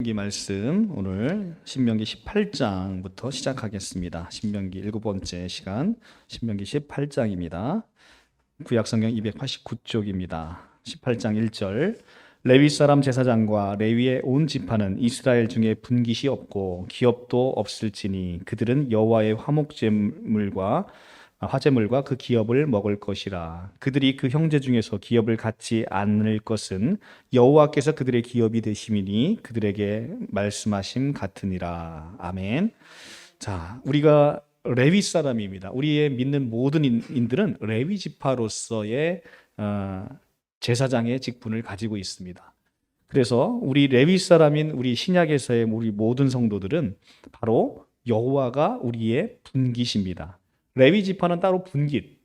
신명기 말씀 오늘 신명기 18장부터 시작하겠습니다. 신명기 7번째 시간 신명기 18장입니다. 구약성경 289쪽입니다. 18장 1절 레위 사람 제사장과 레위의 온 지파는 이스라엘 중에 분깃이 없고 기업도 없을지니 그들은 여호와의 화제물과 그 기업을 먹을 것이라. 그들이 그 형제 중에서 기업을 갖지 않을 것은 여호와께서 그들의 기업이 되심이니 그들에게 말씀하심 같으니라. 아멘. 자, 우리가 레위 사람입니다. 우리의 믿는 모든 인들은 레위 지파로서의 제사장의 직분을 가지고 있습니다. 그래서 우리 레위 사람인 우리 신약에서의 우리 모든 성도들은 바로 여호와가 우리의 분깃입니다. 레위 지파는 따로 분깃,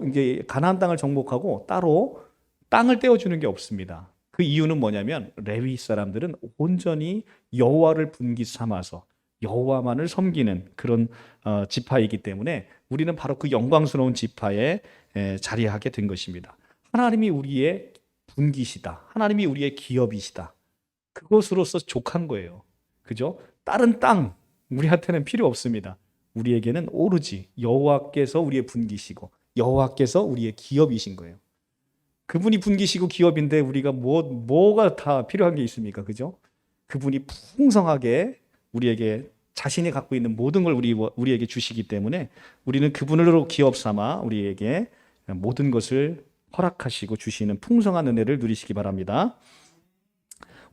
이제 가나안 땅을 정복하고 따로 땅을 떼어주는 게 없습니다. 그 이유는 뭐냐면 레위 사람들은 온전히 여호와를 분깃 삼아서 여호와만을 섬기는 그런 지파이기 때문에 우리는 바로 그 영광스러운 지파에 자리하게 된 것입니다. 하나님이 우리의 분깃이다. 하나님이 우리의 기업이시다. 그것으로서 족한 거예요. 그죠? 다른 땅 우리한테는 필요 없습니다. 우리에게는 오로지 여호와께서 우리의 분깃이고 여호와께서 우리의 기업이신 거예요. 그분이 분깃이고 기업인데 우리가 뭐가 다 필요한 게 있습니까? 그죠? 그분이 풍성하게 우리에게 자신이 갖고 있는 모든 걸 우리에게 주시기 때문에 우리는 그분으로 기업 삼아 우리에게 모든 것을 허락하시고 주시는 풍성한 은혜를 누리시기 바랍니다.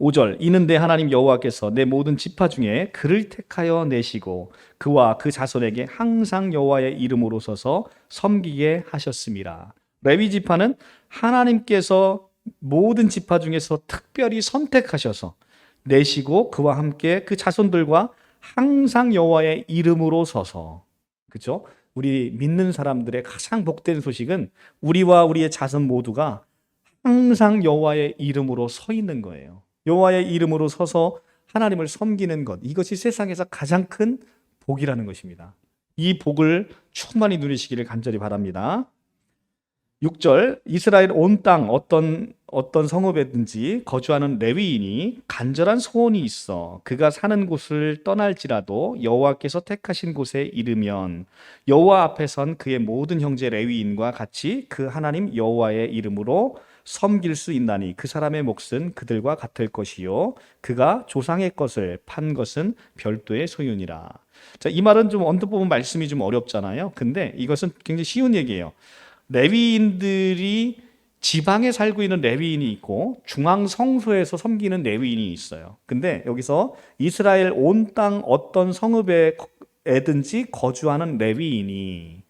5절 이는데 하나님 여호와께서 내 모든 지파 중에 그를 택하여 내시고 그와 그 자손에게 항상 여호와의 이름으로 서서 섬기게 하셨습니다. 레위 지파는 하나님께서 모든 지파 중에서 특별히 선택하셔서 내시고 그와 함께 그 자손들과 항상 여호와의 이름으로 서서, 그렇죠? 우리 믿는 사람들의 가장 복된 소식은 우리와 우리의 자손 모두가 항상 여호와의 이름으로 서 있는 거예요. 여호와의 이름으로 서서 하나님을 섬기는 것, 이것이 세상에서 가장 큰 복이라는 것입니다. 이 복을 충만히 누리시기를 간절히 바랍니다. 6절 이스라엘 온 땅 어떤 성읍에든지 거주하는 레위인이 간절한 소원이 있어 그가 사는 곳을 떠날지라도 여호와께서 택하신 곳에 이르면 여호와 앞에 선 그의 모든 형제 레위인과 같이 그 하나님 여호와의 이름으로 섬길 수 있나니 그 사람의 몫은 그들과 같을 것이요 그가 조상의 것을 판 것은 별도의 소유니라. 자, 이 말은 좀 언뜻 보면 말씀이 좀 어렵잖아요. 근데 이것은 굉장히 쉬운 얘기예요. 레위인들이 지방에 살고 있는 레위인이 있고 중앙 성소에서 섬기는 레위인이 있어요. 근데 여기서 이스라엘 온 땅 어떤 성읍에든지 거주하는 레위인이,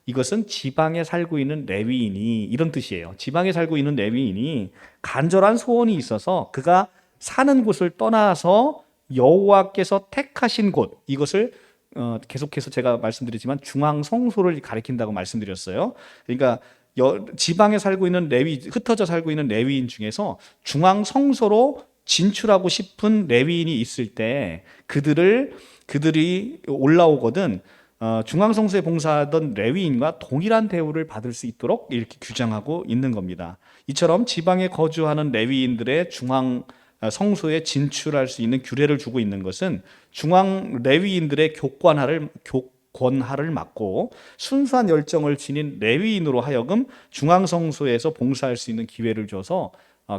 이것은 지방에 살고 있는 레위인이, 이런 뜻이에요. 지방에 살고 있는 레위인이 간절한 소원이 있어서 그가 사는 곳을 떠나서 여호와께서 택하신 곳, 이것을 계속해서 제가 말씀드리지만 중앙 성소를 가리킨다고 말씀드렸어요. 그러니까 지방에 살고 있는 흩어져 살고 있는 레위인 중에서 중앙 성소로 진출하고 싶은 레위인이 있을 때 그들이 올라오거든 중앙 성소에 봉사하던 레위인과 동일한 대우를 받을 수 있도록 이렇게 규정하고 있는 겁니다. 이처럼 지방에 거주하는 레위인들의 중앙 성소에 진출할 수 있는 규례를 주고 있는 것은 중앙 레위인들의 교권하를 막고 순수한 열정을 지닌 레위인으로 하여금 중앙 성소에서 봉사할 수 있는 기회를 줘서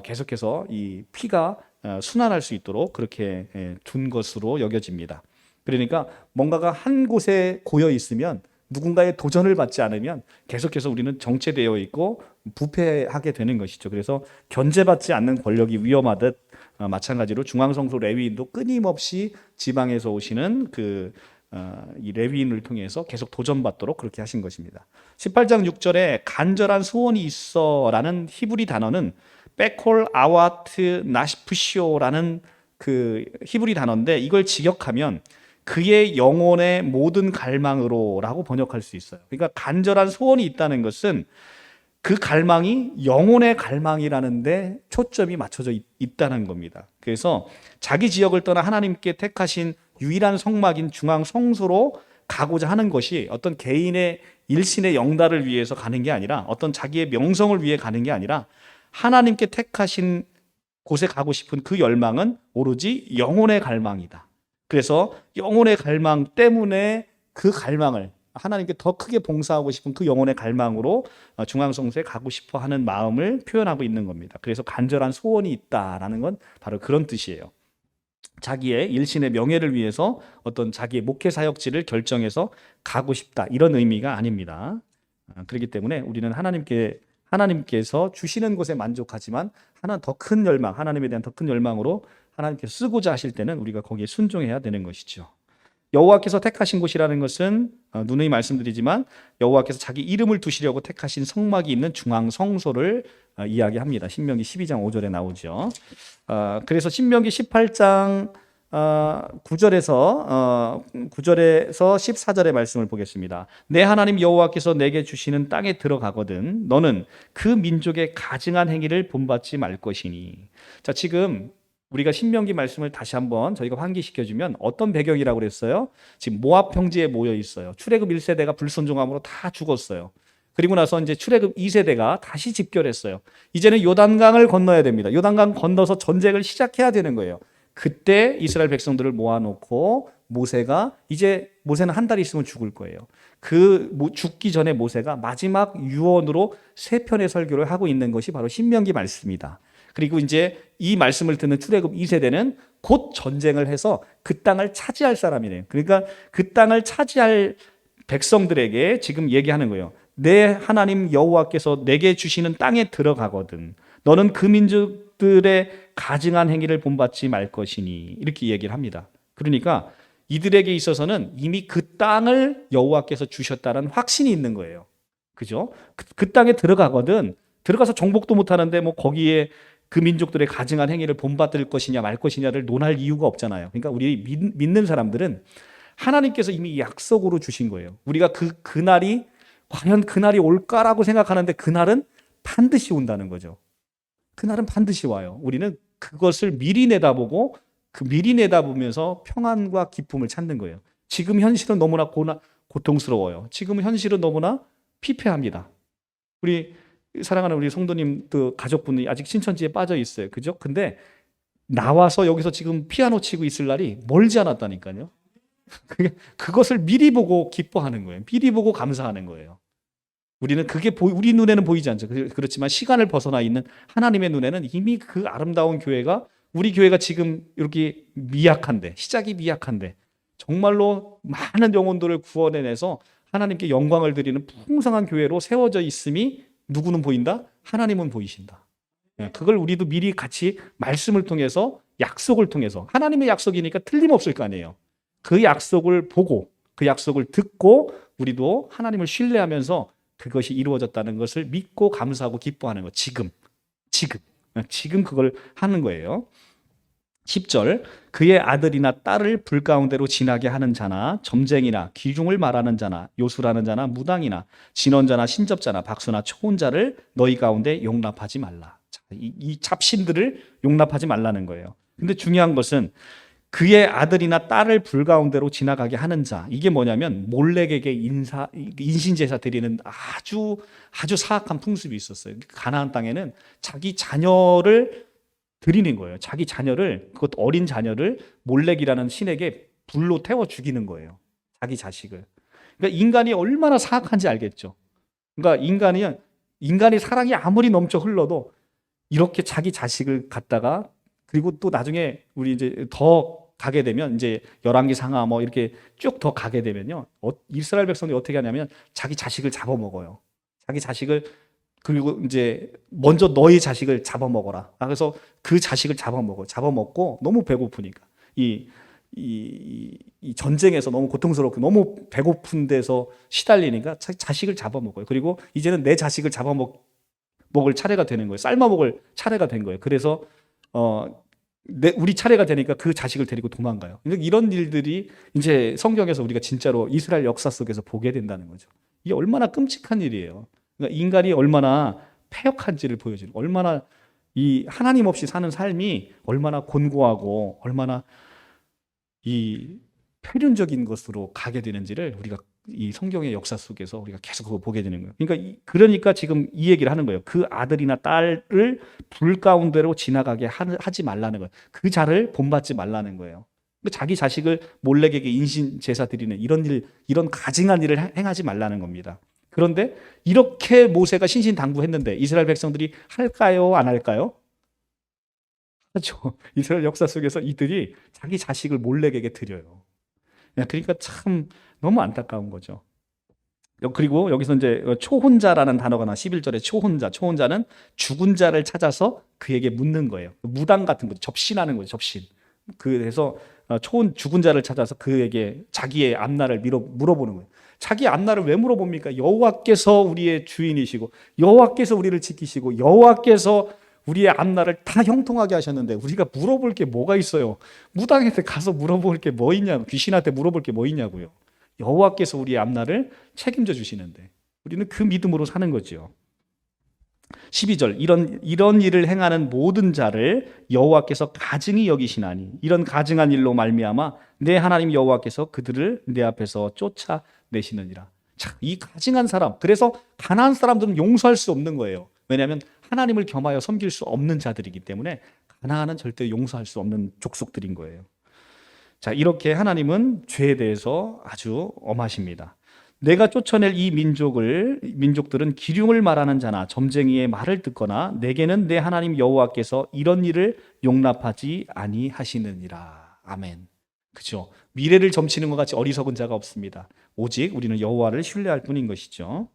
계속해서 이 피가 순환할 수 있도록 그렇게 둔 것으로 여겨집니다. 그러니까 뭔가가 한 곳에 고여 있으면, 누군가의 도전을 받지 않으면 계속해서 우리는 정체되어 있고 부패하게 되는 것이죠. 그래서 견제받지 않는 권력이 위험하듯 마찬가지로 중앙성소 레위인도 끊임없이 지방에서 오시는 이 레위인을 통해서 계속 도전받도록 그렇게 하신 것입니다. 18장 6절에 간절한 소원이 있어라는 히브리 단어는 베콜 아와트 나시프시오라는 그 히브리 단어인데, 이걸 직역하면 그의 영혼의 모든 갈망으로라고 번역할 수 있어요. 그러니까 간절한 소원이 있다는 것은 그 갈망이 영혼의 갈망이라는 데 초점이 맞춰져 있다는 겁니다. 그래서 자기 지역을 떠나 하나님께 택하신 유일한 성막인 중앙 성소로 가고자 하는 것이 어떤 개인의 일신의 영달을 위해서 가는 게 아니라, 어떤 자기의 명성을 위해 가는 게 아니라 하나님께 택하신 곳에 가고 싶은 그 열망은 오로지 영혼의 갈망이다. 그래서 영혼의 갈망 때문에 그 갈망을 하나님께 더 크게 봉사하고 싶은 그 영혼의 갈망으로 중앙성소에 가고 싶어 하는 마음을 표현하고 있는 겁니다. 그래서 간절한 소원이 있다라는 건 바로 그런 뜻이에요. 자기의 일신의 명예를 위해서 어떤 자기의 목회 사역지를 결정해서 가고 싶다, 이런 의미가 아닙니다. 그렇기 때문에 우리는 하나님께서 주시는 것에 만족하지만 하나 더 큰 열망, 하나님에 대한 더 큰 열망으로 하나님께서 쓰고자 하실 때는 우리가 거기에 순종해야 되는 것이죠. 여호와께서 택하신 곳이라는 것은 누누이 말씀드리지만 여호와께서 자기 이름을 두시려고 택하신 성막이 있는 중앙 성소를 이야기합니다. 신명기 12장 5절에 나오죠. 그래서 신명기 18장 9절에서 14절의 말씀을 보겠습니다. 내 하나님 여호와께서 내게 주시는 땅에 들어가거든 너는 그 민족의 가증한 행위를 본받지 말 것이니. 자, 지금 우리가 신명기 말씀을 다시 한번 저희가 환기시켜주면 어떤 배경이라고 그랬어요? 지금 모압 평지에 모여 있어요. 출애굽 1세대가 불순종함으로 다 죽었어요. 그리고 나서 이제 출애굽 2세대가 다시 집결했어요. 이제는 요단강을 건너야 됩니다. 요단강 건너서 전쟁을 시작해야 되는 거예요. 그때 이스라엘 백성들을 모아놓고 모세는 한 달 있으면 죽을 거예요. 죽기 전에 모세가 마지막 유언으로 3편의 설교를 하고 있는 것이 바로 신명기 말씀이다. 그리고 이제 이 말씀을 듣는 출애굽 2세대는 곧 전쟁을 해서 그 땅을 차지할 사람이래요. 그러니까 그 땅을 차지할 백성들에게 지금 얘기하는 거예요. 내 하나님 여호와께서 내게 주시는 땅에 들어가거든 너는 그 민족들의 가증한 행위를 본받지 말 것이니, 이렇게 얘기를 합니다. 그러니까 이들에게 있어서는 이미 그 땅을 여호와께서 주셨다는 확신이 있는 거예요. 그죠? 그 땅에 들어가거든 들어가서 정복도 못 하는데 뭐 거기에 그 민족들의 가증한 행위를 본받을 것이냐 말 것이냐를 논할 이유가 없잖아요. 그러니까 우리 믿는 사람들은 하나님께서 이미 약속으로 주신 거예요. 우리가 그날이 과연 그날이 올까라고 생각하는데 그날은 반드시 온다는 거죠. 그날은 반드시 와요. 우리는 그것을 미리 내다보고 미리 내다보면서 평안과 기쁨을 찾는 거예요. 지금 현실은 너무나 고통스러워요. 지금 현실은 너무나 피폐합니다. 우리 사랑하는 우리 성도님도 가족분이 아직 신천지에 빠져 있어요. 그죠? 근데 나와서 여기서 지금 피아노 치고 있을 날이 멀지 않았다니까요. 그것을 미리 보고 기뻐하는 거예요. 미리 보고 감사하는 거예요. 우리는 그게 우리 눈에는 보이지 않죠. 그렇지만 시간을 벗어나 있는 하나님의 눈에는 이미 그 아름다운 교회가, 우리 교회가 지금 이렇게 미약한데, 시작이 미약한데 정말로 많은 영혼들을 구원해내서 하나님께 영광을 드리는 풍성한 교회로 세워져 있음이 누구는 보인다? 하나님은 보이신다. 그걸 우리도 미리 같이 말씀을 통해서, 약속을 통해서, 하나님의 약속이니까 틀림없을 거 아니에요. 그 약속을 보고 그 약속을 듣고 우리도 하나님을 신뢰하면서 그것이 이루어졌다는 것을 믿고 감사하고 기뻐하는 것. 지금 그걸 하는 거예요. 10절, 그의 아들이나 딸을 불 가운데로 지나게 하는 자나 점쟁이나 기중을 말하는 자나 요술하는 자나 무당이나 진언자나 신접자나 박수나 초혼자를 너희 가운데 용납하지 말라. 이 잡신들을 용납하지 말라는 거예요. 근데 중요한 것은 그의 아들이나 딸을 불 가운데로 지나가게 하는 자, 이게 뭐냐면 몰렉에게 인신제사 드리는 아주 사악한 풍습이 있었어요. 가나안 땅에는 자기 자녀를 드리는 거예요. 자기 자녀를, 그것 어린 자녀를 몰렉이라는 신에게 불로 태워 죽이는 거예요. 자기 자식을. 그러니까 인간이 얼마나 사악한지 알겠죠. 그러니까 인간이 사랑이 아무리 넘쳐 흘러도 이렇게 자기 자식을 갖다가, 그리고 또 나중에 우리 이제 더 가게 되면 이제 열왕기 상하 뭐 이렇게 쭉 더 가게 되면요, 이스라엘 백성들이 어떻게 하냐면 자기 자식을 잡아먹어요. 자기 자식을, 그리고 이제 먼저 너희 자식을 잡아먹어라. 그래서 그 자식을 잡아먹고 너무 배고프니까 이 전쟁에서 너무 고통스럽고 너무 배고픈 데서 시달리니까 자식을 잡아먹어요. 그리고 이제는 내 자식을 잡아먹을 차례가 되는 거예요. 삶아먹을 차례가 된 거예요. 그래서 우리 차례가 되니까 그 자식을 데리고 도망가요. 이런 일들이 이제 성경에서 우리가 진짜로 이스라엘 역사 속에서 보게 된다는 거죠. 이게 얼마나 끔찍한 일이에요. 그러니까 인간이 얼마나 패역한지를 보여주는, 얼마나 이 하나님 없이 사는 삶이 얼마나 곤고하고 얼마나 이 표륜적인 것으로 가게 되는지를 우리가 이 성경의 역사 속에서 우리가 계속 그거 보게 되는 거예요. 그러니까 지금 이 얘기를 하는 거예요. 그 아들이나 딸을 불 가운데로 지나가게 하지 말라는 거예요. 그 자를 본받지 말라는 거예요. 자기 자식을 몰래에게 인신 제사 드리는 이런 가증한 일을 행하지 말라는 겁니다. 그런데 이렇게 모세가 신신당부했는데 이스라엘 백성들이 할까요? 안 할까요? 하죠. 이스라엘 역사 속에서 이들이 자기 자식을 몰래에게 드려요. 그러니까 참 너무 안타까운 거죠. 그리고 여기서 이제 초혼자라는 단어가 나 11절에 초혼자는 죽은 자를 찾아서 그에게 묻는 거예요. 무당 같은 거죠. 접신하는 거죠. 접신. 그래서 죽은 자를 찾아서 그에게 자기의 앞날을 물어보는 거예요. 자기 앞날을 왜 물어봅니까? 여호와께서 우리의 주인이시고 여호와께서 우리를 지키시고 여호와께서 우리의 앞날을 다 형통하게 하셨는데 우리가 물어볼 게 뭐가 있어요? 무당한테 가서 물어볼 게 뭐 있냐고, 귀신한테 물어볼 게 뭐 있냐고요. 여호와께서 우리의 앞날을 책임져 주시는데 우리는 그 믿음으로 사는 거죠. 12절 이런 일을 행하는 모든 자를 여호와께서 가증히 여기시나니 이런 가증한 일로 말미암아 내 하나님 여호와께서 그들을 내 앞에서 쫓아내시느니라. 자, 이 가증한 사람, 그래서 가나안 사람들은 용서할 수 없는 거예요. 왜냐하면 하나님을 겸하여 섬길 수 없는 자들이기 때문에 가나안은 절대 용서할 수 없는 족속들인 거예요. 자, 이렇게 하나님은 죄에 대해서 아주 엄하십니다. 내가 쫓아낼 이 민족들은 기륭을 말하는 자나 점쟁이의 말을 듣거나 내게는 내 하나님 여호와께서 이런 일을 용납하지 아니하시느니라. 아멘. 그죠? 미래를 점치는 것 같이 어리석은 자가 없습니다. 오직 우리는 여호와를 신뢰할 뿐인 것이죠.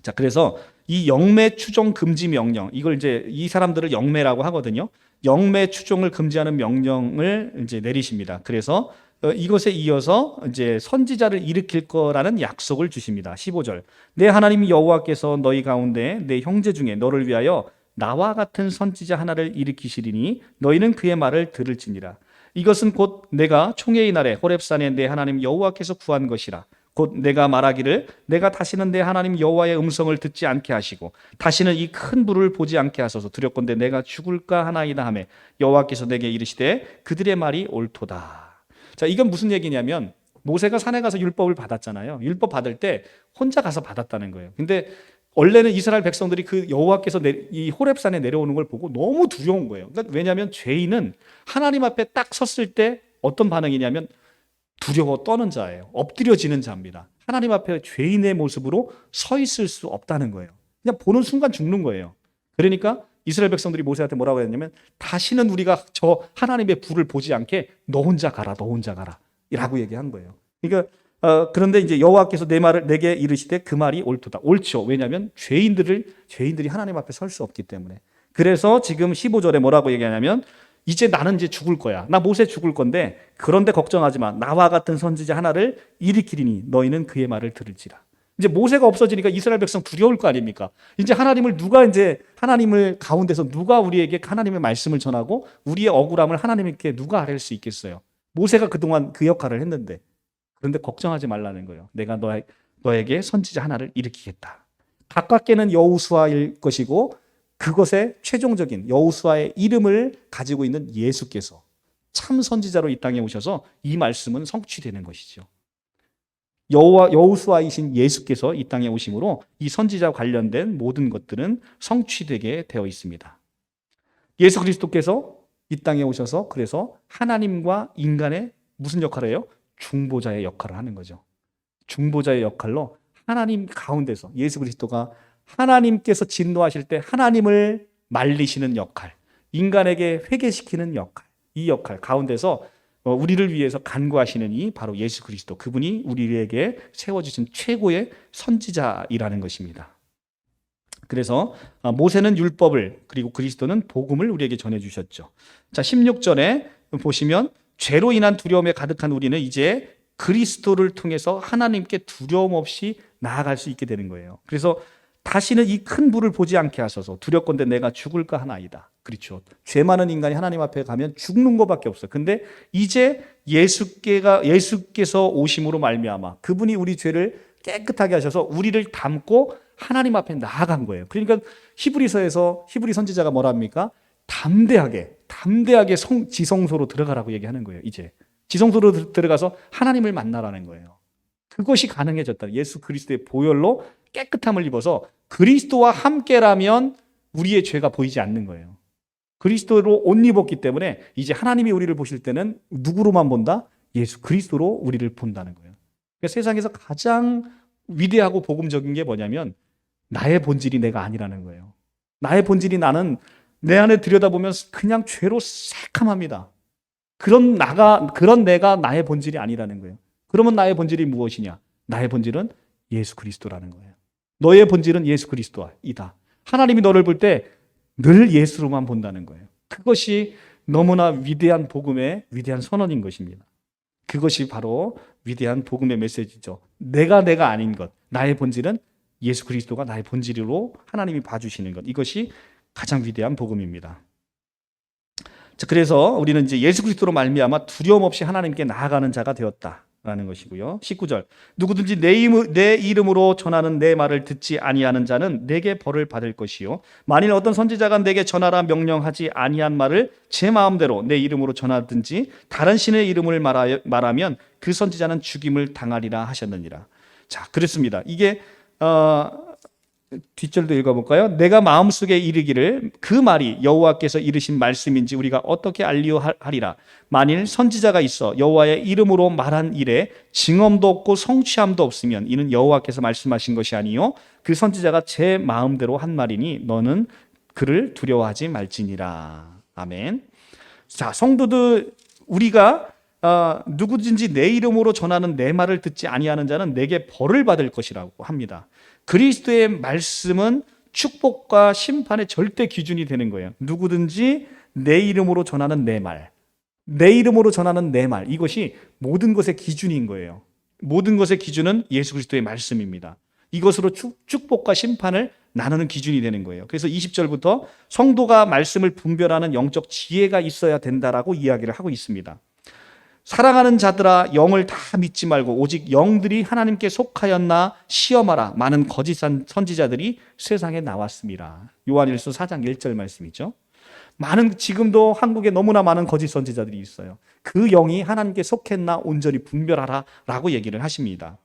자, 그래서 이 영매 추종 금지 명령, 이걸 이제 이 사람들을 영매라고 하거든요. 영매 추종을 금지하는 명령을 이제 내리십니다. 그래서 이것에 이어서 이제 선지자를 일으킬 거라는 약속을 주십니다. 15절. 내 하나님 여호와께서 너희 가운데 내 형제 중에 너를 위하여 나와 같은 선지자 하나를 일으키시리니 너희는 그의 말을 들을지니라. 이것은 곧 내가 총회의 날에 호렙산에 내 하나님 여호와께서 구한 것이라. 곧 내가 말하기를 내가 다시는 내 하나님 여호와의 음성을 듣지 않게 하시고 다시는 이 큰 불을 보지 않게 하소서. 두렵건대 내가 죽을까 하나이다 하매 여호와께서 내게 이르시되 그들의 말이 옳도다. 자, 이건 무슨 얘기냐면 모세가 산에 가서 율법을 받았잖아요. 율법 받을 때 혼자 가서 받았다는 거예요. 근데 원래는 이스라엘 백성들이 그 여호와께서 이 호렙산에 내려오는 걸 보고 너무 두려운 거예요. 그러니까 왜냐하면 죄인은 하나님 앞에 딱 섰을 때 어떤 반응이냐면 두려워 떠는 자예요. 엎드려지는 자입니다. 하나님 앞에 죄인의 모습으로 서 있을 수 없다는 거예요. 그냥 보는 순간 죽는 거예요. 그러니까 이스라엘 백성들이 모세한테 뭐라고 했냐면 다시는 우리가 저 하나님의 불을 보지 않게 너 혼자 가라 라고 얘기한 거예요. 그러니까 그런데 이제 여호와께서 내 말을 내게 이르시되 그 말이 옳도다. 옳죠. 왜냐하면 죄인들이 하나님 앞에 설 수 없기 때문에. 그래서 지금 15절에 뭐라고 얘기하냐면 이제 나는 이제 죽을 거야. 나 모세 죽을 건데 그런데 걱정하지 마. 나와 같은 선지자 하나를 일으키리니 너희는 그의 말을 들을지라. 이제 모세가 없어지니까 이스라엘 백성 두려울 거 아닙니까? 이제 하나님을 가운데서 누가 우리에게 하나님의 말씀을 전하고 우리의 억울함을 하나님께 누가 아뢰 수 있겠어요? 모세가 그동안 그 역할을 했는데. 그런데 걱정하지 말라는 거예요. 내가 너에게 선지자 하나를 일으키겠다. 가깝게는 여호수아일 것이고 그것의 최종적인 여호수아의 이름을 가지고 있는 예수께서 참 선지자로 이 땅에 오셔서 이 말씀은 성취되는 것이죠. 여호수아이신 예수께서 이 땅에 오심으로 이 선지자와 관련된 모든 것들은 성취되게 되어 있습니다. 예수 그리스도께서 이 땅에 오셔서 그래서 하나님과 인간의 무슨 역할을 해요? 중보자의 역할을 하는 거죠. 중보자의 역할로 하나님 가운데서 예수 그리스도가 하나님께서 진노하실 때 하나님을 말리시는 역할, 인간에게 회개시키는 역할, 이 역할 가운데서 우리를 위해서 간구하시는 이 바로 예수 그리스도, 그분이 우리에게 세워주신 최고의 선지자이라는 것입니다. 그래서 모세는 율법을 그리고 그리스도는 복음을 우리에게 전해주셨죠. 자, 16절에 보시면 죄로 인한 두려움에 가득한 우리는 이제 그리스도를 통해서 하나님께 두려움 없이 나아갈 수 있게 되는 거예요. 그래서 다시는 이 큰 불을 보지 않게 하소서. 두렵건대 내가 죽을까 하나이다. 그렇죠. 죄 많은 인간이 하나님 앞에 가면 죽는 것밖에 없어요. 근데 이제 예수께서 오심으로 말미암아 그분이 우리 죄를 깨끗하게 하셔서 우리를 담고 하나님 앞에 나아간 거예요. 그러니까 히브리 선지자가 뭐라 합니까? 담대하게 지성소로 들어가라고 얘기하는 거예요. 이제 지성소로 들어가서 하나님을 만나라는 거예요. 그것이 가능해졌다. 예수 그리스도의 보혈로 깨끗함을 입어서 그리스도와 함께라면 우리의 죄가 보이지 않는 거예요. 그리스도로 옷 입었기 때문에 이제 하나님이 우리를 보실 때는 누구로만 본다? 예수 그리스도로 우리를 본다는 거예요. 그러니까 세상에서 가장 위대하고 복음적인 게 뭐냐면 나의 본질이 내가 아니라는 거예요. 나의 본질이 나는 내 안에 들여다보면 그냥 죄로 새카맣니다. 그런 내가 나의 본질이 아니라는 거예요. 그러면 나의 본질이 무엇이냐? 나의 본질은 예수 그리스도라는 거예요. 너의 본질은 예수 그리스도이다. 하나님이 너를 볼 때 늘 예수로만 본다는 거예요. 그것이 너무나 위대한 복음의 위대한 선언인 것입니다. 그것이 바로 위대한 복음의 메시지죠. 내가 아닌 것. 나의 본질은 예수 그리스도가 나의 본질로 하나님이 봐주시는 것. 이것이 가장 위대한 복음입니다. 자, 그래서 우리는 이제 예수 그리스도로 말미암아 두려움 없이 하나님께 나아가는 자가 되었다라는 것이고요. 19절. 누구든지 내 이름으로 전하는 내 말을 듣지 아니하는 자는 내게 벌을 받을 것이요. 만일 어떤 선지자가 내게 전하라 명령하지 아니한 말을 제 마음대로 내 이름으로 전하든지 다른 신의 이름을 말하면 그 선지자는 죽임을 당하리라 하셨느니라. 자, 그렇습니다. 이게 뒷절도 읽어볼까요? 내가 마음속에 이르기를 그 말이 여호와께서 이르신 말씀인지 우리가 어떻게 알리오하리라. 만일 선지자가 있어 여호와의 이름으로 말한 일에 증언도 없고 성취함도 없으면 이는 여호와께서 말씀하신 것이 아니요 그 선지자가 제 마음대로 한 말이니 너는 그를 두려워하지 말지니라. 아멘. 자, 성도들 우리가 누구든지 내 이름으로 전하는 내 말을 듣지 아니하는 자는 내게 벌을 받을 것이라고 합니다. 그리스도의 말씀은 축복과 심판의 절대 기준이 되는 거예요. 누구든지 내 이름으로 전하는 내 말, 내 이름으로 전하는 내 말, 이것이 모든 것의 기준인 거예요. 모든 것의 기준은 예수 그리스도의 말씀입니다. 이것으로 축복과 심판을 나누는 기준이 되는 거예요. 그래서 20절부터 성도가 말씀을 분별하는 영적 지혜가 있어야 된다라고 이야기를 하고 있습니다. 사랑하는 자들아 영을 다 믿지 말고 오직 영들이 하나님께 속하였나 시험하라. 많은 거짓 선지자들이 세상에 나왔습니다. 요한일서 4장 1절 말씀이죠. 지금도 한국에 너무나 많은 거짓 선지자들이 있어요. 그 영이 하나님께 속했나 온전히 분별하라 라고 얘기를 하십니다.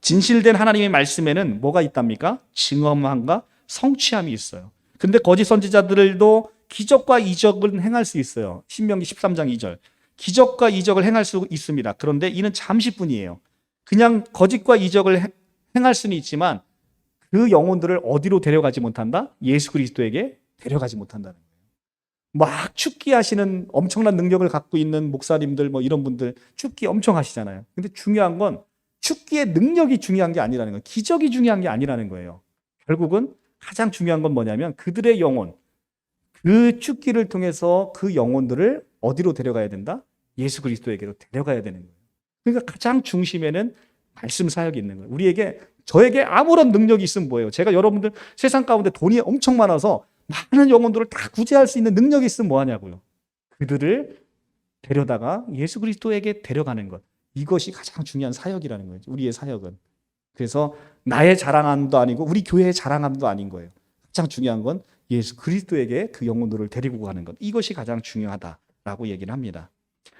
진실된 하나님의 말씀에는 뭐가 있답니까? 증언함과 성취함이 있어요. 근데 거짓 선지자들도 기적과 이적을 행할 수 있어요. 신명기 13장 2절. 기적과 이적을 행할 수 있습니다. 그런데 이는 잠시뿐이에요. 그냥 거짓과 이적을 행할 수는 있지만 그 영혼들을 어디로 데려가지 못한다? 예수 그리스도에게 데려가지 못한다는 거예요. 막 축기하시는 엄청난 능력을 갖고 있는 목사님들 이런 분들 축기 엄청 하시잖아요. 근데 중요한 건 축기의 능력이 중요한 게 아니라는 거예요. 기적이 중요한 게 아니라는 거예요. 결국은 가장 중요한 건 뭐냐면 그들의 영혼, 그 축기를 통해서 그 영혼들을 어디로 데려가야 된다? 예수 그리스도에게로 데려가야 되는 거예요. 그러니까 가장 중심에는 말씀 사역이 있는 거예요. 저에게 아무런 능력이 있으면 뭐예요? 제가 여러분들 세상 가운데 돈이 엄청 많아서 많은 영혼들을 다 구제할 수 있는 능력이 있으면 뭐 하냐고요. 그들을 데려다가 예수 그리스도에게 데려가는 것. 이것이 가장 중요한 사역이라는 거예요. 우리의 사역은. 그래서 나의 자랑함도 아니고 우리 교회의 자랑함도 아닌 거예요. 가장 중요한 건 예수 그리스도에게 그 영혼들을 데리고 가는 것. 이것이 가장 중요하다라고 얘기를 합니다.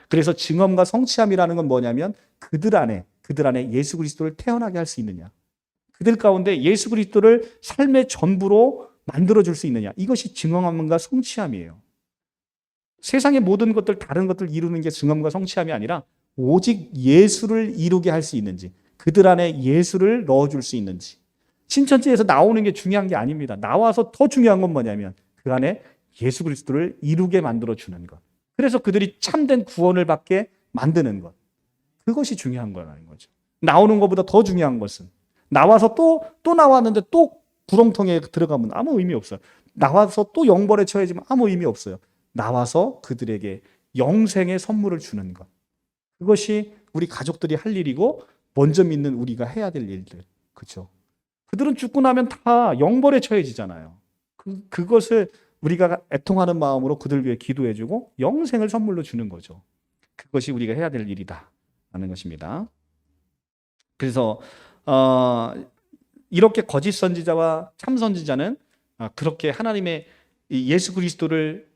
그래서 증언과 성취함이라는 건 뭐냐면 그들 안에 예수 그리스도를 태어나게 할 수 있느냐. 그들 가운데 예수 그리스도를 삶의 전부로 만들어줄 수 있느냐. 이것이 증언함과 성취함이에요. 세상의 모든 것들, 다른 것들 이루는 게 증언과 성취함이 아니라 오직 예수를 이루게 할 수 있는지, 그들 안에 예수를 넣어줄 수 있는지. 신천지에서 나오는 게 중요한 게 아닙니다. 나와서 더 중요한 건 뭐냐면 그 안에 예수 그리스도를 이루게 만들어주는 것. 그래서 그들이 참된 구원을 받게 만드는 것. 그것이 중요한 거라는 거죠. 나오는 것보다 더 중요한 것은 나와서 또 나왔는데 또 구렁텅이에 들어가면 아무 의미 없어요. 나와서 또 영벌에 처해지면 아무 의미 없어요. 나와서 그들에게 영생의 선물을 주는 것. 그것이 우리 가족들이 할 일이고 먼저 믿는 우리가 해야 될 일들. 그렇죠? 그들은 죽고 나면 다 영벌에 처해지잖아요. 그것을 우리가 애통하는 마음으로 그들 위해 기도해주고 영생을 선물로 주는 거죠. 그것이 우리가 해야 될 일이다 라는 것입니다. 그래서 이렇게 거짓 선지자와 참 선지자는 그렇게 하나님의 예수 그리스도를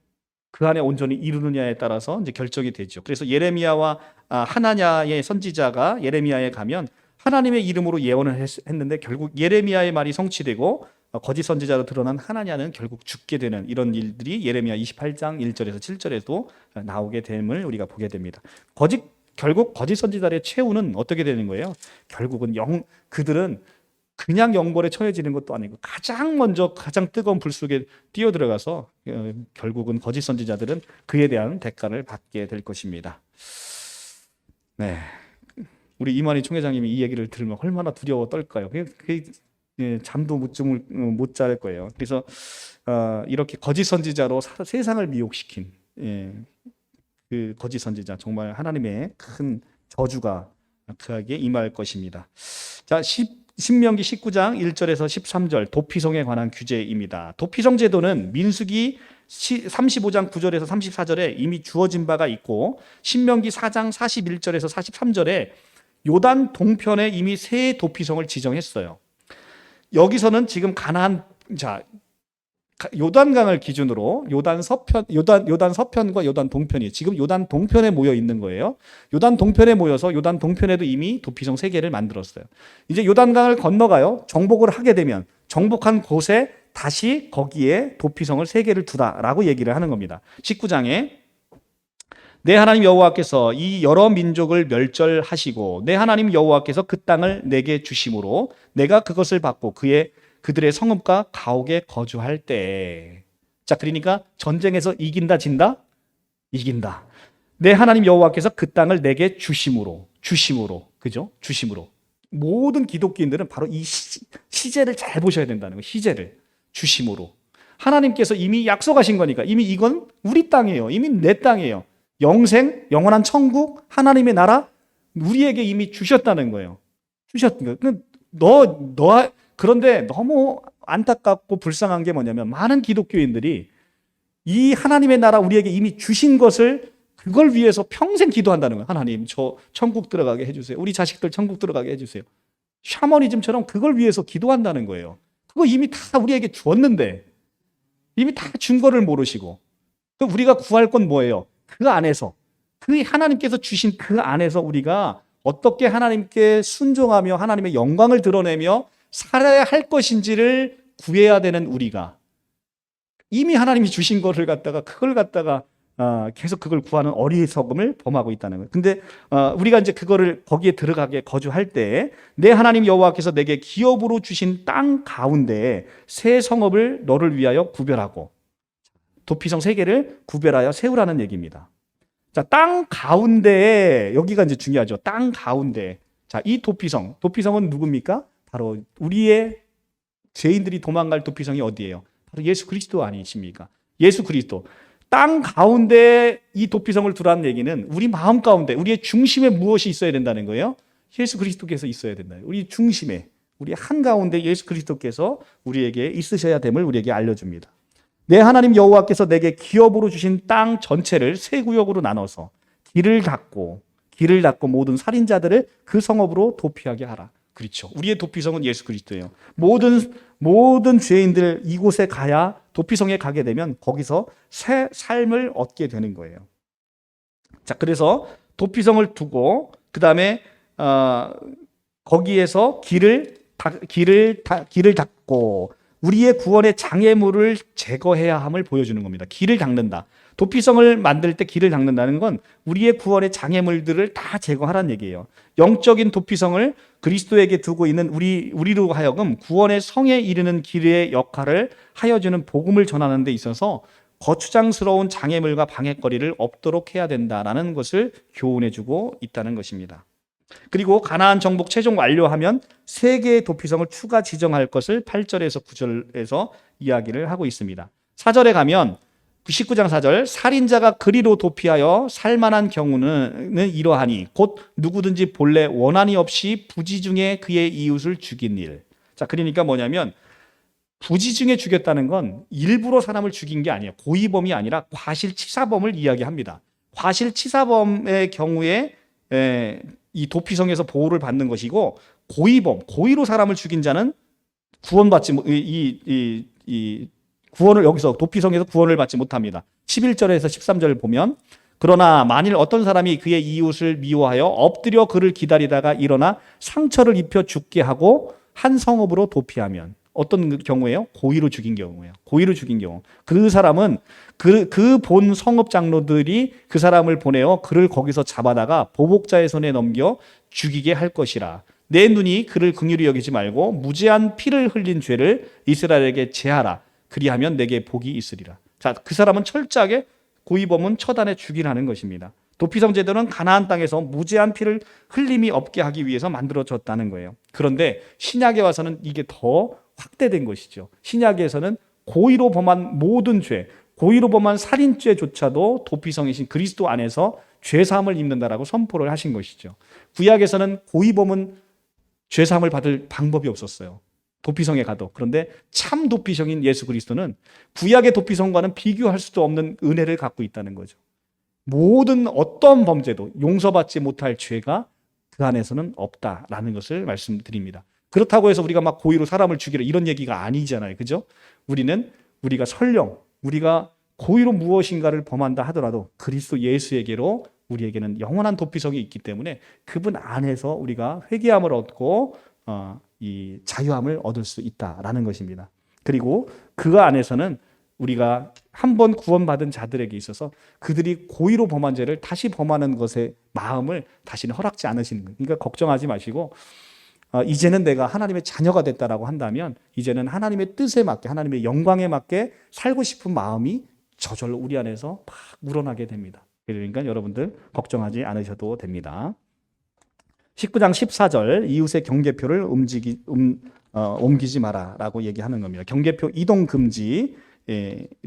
그 안에 온전히 이루느냐에 따라서 이제 결정이 되죠. 그래서 예레미야와 하나냐의 선지자가 예레미야에 가면 하나님의 이름으로 예언을 했는데 결국 예레미야의 말이 성취되고 거짓 선지자로 드러난 하나냐는 결국 죽게 되는 이런 일들이 예레미야 28장 1절에서 7절에도 나오게 됨을 우리가 보게 됩니다. 결국 거짓 선지자의 최후는 어떻게 되는 거예요? 결국은 그들은 그냥 영벌에 처해지는 것도 아니고 가장 먼저 가장 뜨거운 불 속에 뛰어들어가서 결국은 거짓 선지자들은 그에 대한 대가를 받게 될 것입니다. 네, 우리 이만희 총회장님이 이 얘기를 들으면 얼마나 두려워 떨까요? 잠도 못 잘 거예요. 그래서 이렇게 거짓 선지자로 세상을 미혹시킨 그 거짓 선지자, 정말 하나님의 큰 저주가 그에게 임할 것입니다. 자, 신명기 19장 1절에서 13절 도피성에 관한 규제입니다. 도피성 제도는 민수기 35장 9절에서 34절에 이미 주어진 바가 있고 신명기 4장 41절에서 43절에 요단 동편에 이미 세 도피성을 지정했어요. 여기서는 지금 요단강을 기준으로 요단 서편과 요단 동편이 지금 요단 동편에 모여 있는 거예요. 요단 동편에 모여서 요단 동편에도 이미 도피성 3개를 만들었어요. 이제 요단강을 건너가요. 정복을 하게 되면 정복한 곳에 다시 거기에 도피성을 3개를 두다라고 얘기를 하는 겁니다. 19장에 내 하나님 여호와께서 이 여러 민족을 멸절하시고 내 하나님 여호와께서 그 땅을 내게 주심으로 내가 그것을 받고 그들의 성읍과 가옥에 거주할 때. 자, 그러니까 전쟁에서 이긴다 진다? 이긴다. 내 하나님 여호와께서 그 땅을 내게 주심으로. 그죠? 주심으로. 모든 기독교인들은 바로 이 시제를 잘 보셔야 된다는 거예요. 시제를. 주심으로. 하나님께서 이미 약속하신 거니까 이미 이건 우리 땅이에요. 이미 내 땅이에요. 영생, 영원한 천국, 하나님의 나라 우리에게 이미 주셨다는 거예요. 주셨던 거예요. 그런데 너무 안타깝고 불쌍한 게 뭐냐면 많은 기독교인들이 이 하나님의 나라 우리에게 이미 주신 것을 그걸 위해서 평생 기도한다는 거예요. 하나님, 저 천국 들어가게 해주세요. 우리 자식들 천국 들어가게 해주세요. 샤머니즘처럼 그걸 위해서 기도한다는 거예요. 그거 이미 다 우리에게 주었는데 이미 다 준 거를 모르시고 우리가 구할 건 뭐예요? 그 안에서 그 하나님께서 주신 그 안에서 우리가 어떻게 하나님께 순종하며 하나님의 영광을 드러내며 살아야 할 것인지를 구해야 되는 우리가 이미 하나님이 주신 거를 그걸 갖다가 계속 그걸 구하는 어리석음을 범하고 있다는 거예요. 근데 우리가 이제 그거를 거기에 들어가게 거주할 때 내 하나님 여호와께서 내게 기업으로 주신 땅 가운데 새 성읍을 너를 위하여 구별하고 도피성 3개를 구별하여 세우라는 얘기입니다. 자, 땅 가운데에 여기가 이제 중요하죠. 땅 가운데. 자, 이 도피성은 누굽니까? 바로 우리의 죄인들이 도망갈 도피성이 어디예요? 바로 예수 그리스도 아니십니까? 예수 그리스도. 땅 가운데 이 도피성을 두라는 얘기는 우리 마음 가운데 우리의 중심에 무엇이 있어야 된다는 거예요? 예수 그리스도께서 있어야 된다. 우리 중심에 우리 한가운데 예수 그리스도께서 우리에게 있으셔야 됨을 우리에게 알려줍니다. 내 하나님 여호와께서 내게 기업으로 주신 땅 전체를 세 구역으로 나눠서 길을 닫고 모든 살인자들을 그 성읍으로 도피하게 하라. 그렇죠. 우리의 도피성은 예수 그리스도예요. 모든 죄인들 이곳에 가야 도피성에 가게 되면 거기서 새 삶을 얻게 되는 거예요. 자, 그래서 도피성을 두고 그 다음에 거기에서 길을 닫고 우리의 구원의 장애물을 제거해야 함을 보여주는 겁니다. 길을 닦는다. 도피성을 만들 때 길을 닦는다는 건 우리의 구원의 장애물들을 다 제거하라는 얘기예요. 영적인 도피성을 그리스도에게 두고 있는 우리로 하여금 구원의 성에 이르는 길의 역할을 하여주는 복음을 전하는 데 있어서 거추장스러운 장애물과 방해거리를 없도록 해야 된다라는 것을 교훈해주고 있다는 것입니다. 그리고 가나안 정복 최종 완료하면 3개의 도피성을 추가 지정할 것을 8절에서 9절에서 이야기를 하고 있습니다. 4절에 가면 19장 4절 살인자가 그리로 도피하여 살만한 경우는 이러하니 곧 누구든지 본래 원한이 없이 부지중에 그의 이웃을 죽인 일. 자, 그러니까 뭐냐면 부지중에 죽였다는 건 일부러 사람을 죽인 게 아니에요. 고의범이 아니라 과실치사범을 이야기합니다. 과실치사범의 경우에 이 도피성에서 보호를 받는 것이고 고의로 사람을 죽인 자는 구원받지 구원을 여기서 도피성에서 구원을 받지 못합니다. 11절에서 13절을 보면 그러나 만일 어떤 사람이 그의 이웃을 미워하여 엎드려 그를 기다리다가 일어나 상처를 입혀 죽게 하고 한 성읍으로 도피하면 어떤 경우예요? 고의로 죽인 경우예요. 고의로 죽인 경우. 그 사람은 그 본 성읍 장로들이 그 사람을 보내어 그를 거기서 잡아다가 보복자의 손에 넘겨 죽이게 할 것이라. 내 눈이 그를 긍휼히 여기지 말고 무죄한 피를 흘린 죄를 이스라엘에게 제하라. 그리하면 내게 복이 있으리라. 자, 그 사람은 철저하게 고의범은 처단해 죽이라는 것입니다. 도피성 제도는 가나안 땅에서 무죄한 피를 흘림이 없게 하기 위해서 만들어졌다는 거예요. 그런데 신약에 와서는 이게 더 확대된 것이죠. 신약에서는 고의로 범한 모든 죄, 고의로 범한 살인죄조차도 도피성이신 그리스도 안에서 죄사함을 입는다라고 선포를 하신 것이죠. 구약에서는 고의범은 죄사함을 받을 방법이 없었어요. 도피성에 가도. 그런데 참 도피성인 예수 그리스도는 구약의 도피성과는 비교할 수도 없는 은혜를 갖고 있다는 거죠. 모든 어떤 범죄도 용서받지 못할 죄가 그 안에서는 없다라는 것을 말씀드립니다. 그렇다고 해서 우리가 막 고의로 사람을 죽이라 이런 얘기가 아니잖아요. 그죠? 우리가 설령 우리가 고의로 무엇인가를 범한다 하더라도 그리스도 예수에게로 우리에게는 영원한 도피성이 있기 때문에 그분 안에서 우리가 회개함을 얻고 이 자유함을 얻을 수 있다라는 것입니다. 그리고 그 안에서는 우리가 한 번 구원받은 자들에게 있어서 그들이 고의로 범한 죄를 다시 범하는 것의 마음을 다시는 허락지 않으시는 거예요. 그러니까 걱정하지 마시고 이제는 내가 하나님의 자녀가 됐다라고 한다면 이제는 하나님의 뜻에 맞게 하나님의 영광에 맞게 살고 싶은 마음이 저절로 우리 안에서 막 우러나게 됩니다. 그러니까 여러분들 걱정하지 않으셔도 됩니다. 19장 14절 이웃의 경계표를 옮기지 마라라고 얘기하는 겁니다. 경계표 이동 금지를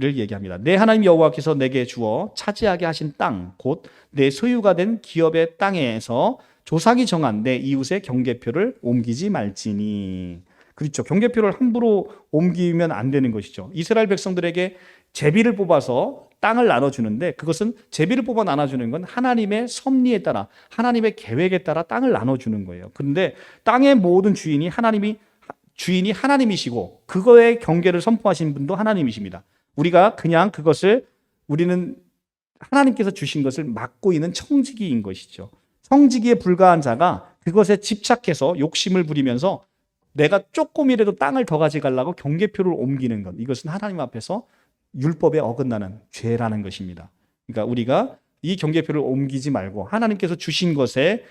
얘기합니다. 내 하나님 여호와께서 내게 주어 차지하게 하신 땅, 곧 내 소유가 된 기업의 땅에서 조상이 정한 내 이웃의 경계표를 옮기지 말지니. 그렇죠. 경계표를 함부로 옮기면 안 되는 것이죠. 이스라엘 백성들에게 제비를 뽑아서 땅을 나눠주는데 그것은 제비를 뽑아 나눠주는 건 하나님의 섭리에 따라 하나님의 계획에 따라 땅을 나눠주는 거예요. 그런데 땅의 모든 주인이 하나님이시고 그거의 경계를 선포하신 분도 하나님이십니다. 우리가 그냥 우리는 하나님께서 주신 것을 맡고 있는 청지기인 것이죠. 청지기에 불과한 자가 그것에 집착해서 욕심을 부리면서 내가 조금이라도 땅을 더 가져가려고 경계표를 옮기는 것, 이것은 하나님 앞에서 율법에 어긋나는 죄라는 것입니다. 그러니까 우리가 이 경계표를 옮기지 말고 하나님께서 주신 것에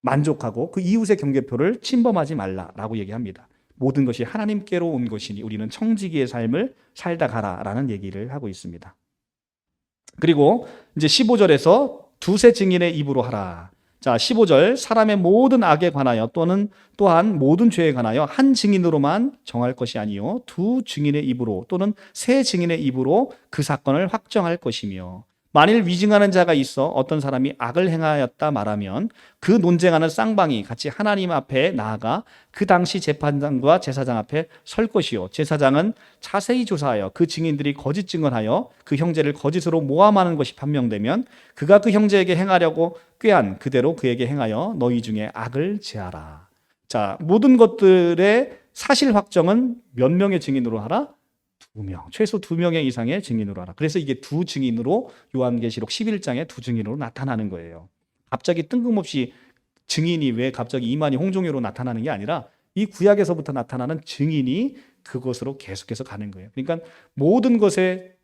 만족하고 그 이웃의 경계표를 침범하지 말라라고 얘기합니다. 모든 것이 하나님께로 온 것이니 우리는 청지기의 삶을 살다 가라라는 얘기를 하고 있습니다. 그리고 이제 15절에서 두세 증인의 입으로 하라. 자, 15절 사람의 모든 악에 관하여 또한 모든 죄에 관하여 한 증인으로만 정할 것이 아니요 두 증인의 입으로 또는 세 증인의 입으로 그 사건을 확정할 것이며 만일 위증하는 자가 있어 어떤 사람이 악을 행하였다 말하면 그 논쟁하는 쌍방이 같이 하나님 앞에 나아가 그 당시 재판장과 제사장 앞에 설 것이요 제사장은 자세히 조사하여 그 증인들이 거짓 증언하여 그 형제를 거짓으로 모함하는 것이 판명되면 그가 그 형제에게 행하려고 꾀한 그대로 그에게 행하여 너희 중에 악을 제하라. 자, 모든 것들의 사실 확정은 몇 명의 증인으로 하라? 2명, 최소 2명의 이상의 증인으로 하라. 그래서 이게 두 증인으로 요한계시록 11장에 두 증인으로 나타나는 거예요. 갑자기 뜬금없이 증인이 왜 갑자기 이만희 홍종효로 나타나는 게 아니라 이 구약에서부터 나타나는 증인이 그것으로 계속해서 가는 거예요. 그러니까 모든 것의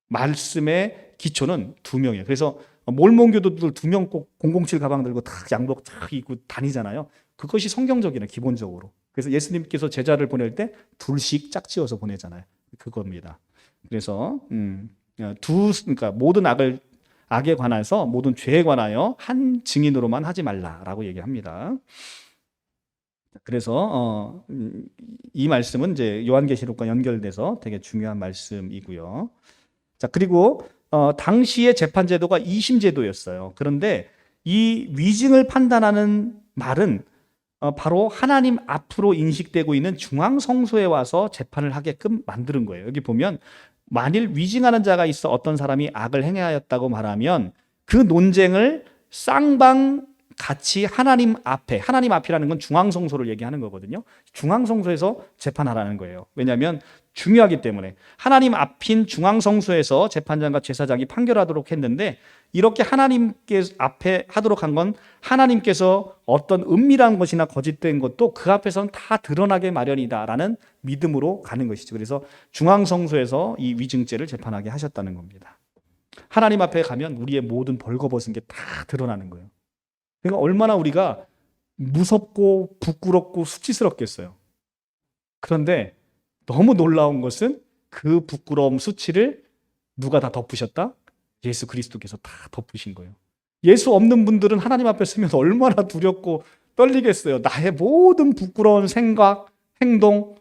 말씀의 기초는 2명이에요. 그래서 몰몬교도들 2명 꼭 007 가방 들고 탁 양복 탁 입고 다니잖아요. 그것이 성경적이네, 기본적으로. 그래서 예수님께서 제자를 보낼 때 둘씩 짝지어서 보내잖아요. 그겁니다. 그래서 그러니까 모든 악에 관해서 모든 죄에 관하여 한 증인으로만 하지 말라라고 얘기합니다. 그래서 이 말씀은 이제 요한계시록과 연결돼서 되게 중요한 말씀이고요. 자, 그리고 당시의 재판 제도가 2심 제도였어요. 그런데 이 위증을 판단하는 말은 바로 하나님 앞으로 인식되고 있는 중앙성소에 와서 재판을 하게끔 만드는 거예요. 여기 보면 만일 위증하는 자가 있어 어떤 사람이 악을 행하였다고 말하면 그 논쟁을 쌍방 같이 하나님 앞이라는 건 중앙성소를 얘기하는 거거든요. 중앙성소에서 재판하라는 거예요. 왜냐하면 중요하기 때문에 하나님 앞인 중앙성소에서 재판장과 제사장이 판결하도록 했는데, 이렇게 하나님께 앞에 하도록 한 건 하나님께서 어떤 은밀한 것이나 거짓된 것도 그 앞에서는 다 드러나게 마련이다라는 믿음으로 가는 것이죠. 그래서 중앙성소에서 이 위증죄를 재판하게 하셨다는 겁니다. 하나님 앞에 가면 우리의 모든 벌거벗은 게 다 드러나는 거예요. 그러니까 얼마나 우리가 무섭고 부끄럽고 수치스럽겠어요. 그런데 너무 놀라운 것은 그 부끄러움, 수치를 누가 다 덮으셨다? 예수 그리스도께서 다 덮으신 거예요. 예수 없는 분들은 하나님 앞에 서면 얼마나 두렵고 떨리겠어요. 나의 모든 부끄러운 생각, 행동,